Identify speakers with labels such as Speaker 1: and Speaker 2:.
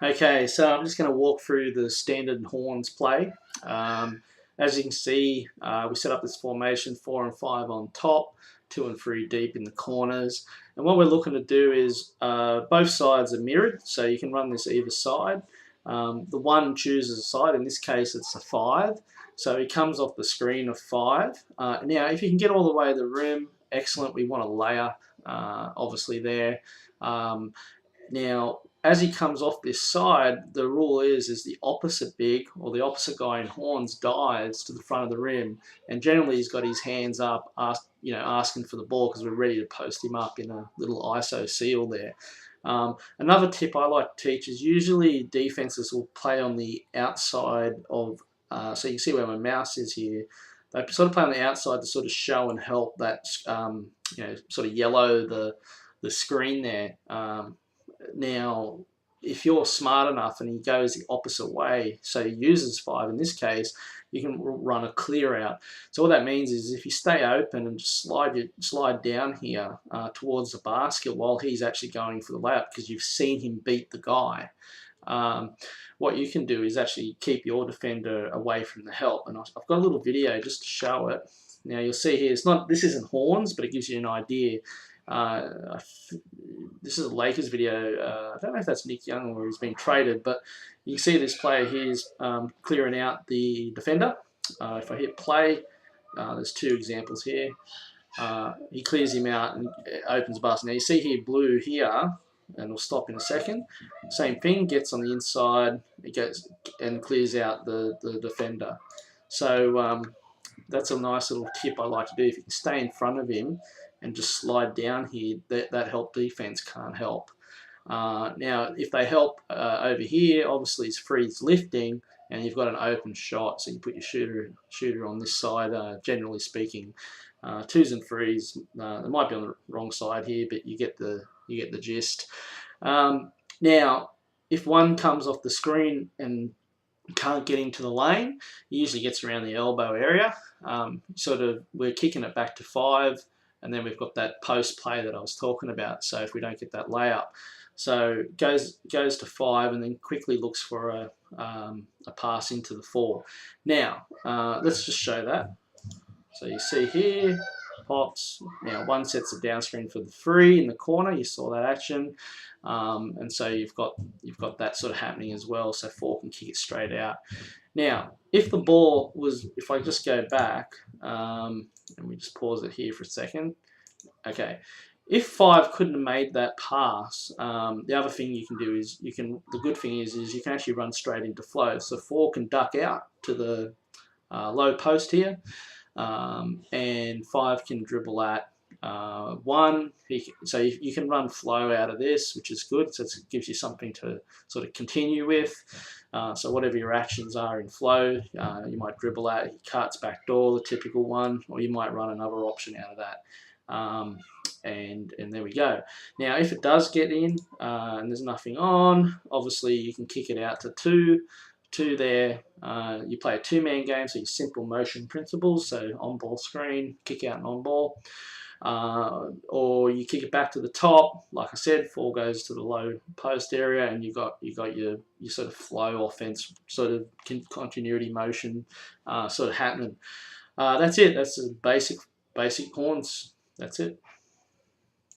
Speaker 1: Okay, so I'm just going to walk through the standard horns play. As you can see, we set up this formation 4 and 5 on top, 2 and 3 deep in the corners. And what we're looking to do is both sides are mirrored, so you can run this either side. The one chooses a side, in this case it's a 5, so he comes off the screen of 5. Now, if you can get all the way to the rim, excellent. We want a layer, obviously, there. Now, as he comes off this side, the rule is the opposite big or the opposite guy in horns dives to the front of the rim, and generally he's got his hands up, asking for the ball because we're ready to post him up in a little ISO seal there. Another tip I like to teach is usually defenses will play on the outside of, so you can see where my mouse is here. They sort of play on the outside to sort of show and help that, sort of yellow the screen there. Now, if you're smart enough and he goes the opposite way, so he uses 5 in this case, you can run a clear out. So what that means is if you stay open and just slide down here towards the basket while he's actually going for the layup because you've seen him beat the guy, what you can do is actually keep your defender away from the help. And I've got a little video just to show it. Now you'll see here, this isn't horns, but it gives you an idea. This is a Lakers video. I don't know if that's Nick Young or he's been traded, but you can see this player here is clearing out the defender. If I hit play, there's 2 examples here. He clears him out and opens the basket. Now you see here blue here, and we'll stop in a second. Same thing, gets on the inside, it goes and clears out the defender. So that's a nice little tip I like to do. If you can stay in front of him and just slide down here, that help defense can't help. Now, if they help over here, obviously it's freeze lifting, and you've got an open shot, so you put your shooter on this side. Generally speaking, 2s and 3s, they might be on the wrong side here, but you get the gist. Now, if one comes off the screen and can't get into the lane, he usually gets around the elbow area. We're kicking it back to 5. And then we've got that post play that I was talking about. So if we don't get that layup, so goes to 5 and then quickly looks for a pass into the 4. Now let's just show that. So you see here, pops. Now one sets a down screen for the 3 in the corner. You saw that action, and so you've got that sort of happening as well. So 4 can kick it straight out. Now, if the ball was, if I just go back, and we just pause it here for a second. Okay, if 5 couldn't have made that pass, the other thing you can do is the good thing is you can actually run straight into flow. So 4 can duck out to the low post here, and 5 can dribble at 1. So you can run flow out of this, which is good. So it gives you something to sort of continue with. So whatever your actions are in flow, you might dribble out, he cuts, backdoor, the typical one, or you might run another option out of that. And there we go. Now, if it does get in and there's nothing on, obviously you can kick it out to 2 there. You play a 2-man game, so your simple motion principles, so on-ball screen, kick out and on-ball. Or you kick it back to the top, like I said, 4 goes to the low post area, and you got your sort of flow offense, sort of continuity motion, sort of happening. That's it. That's the basic horns. That's it.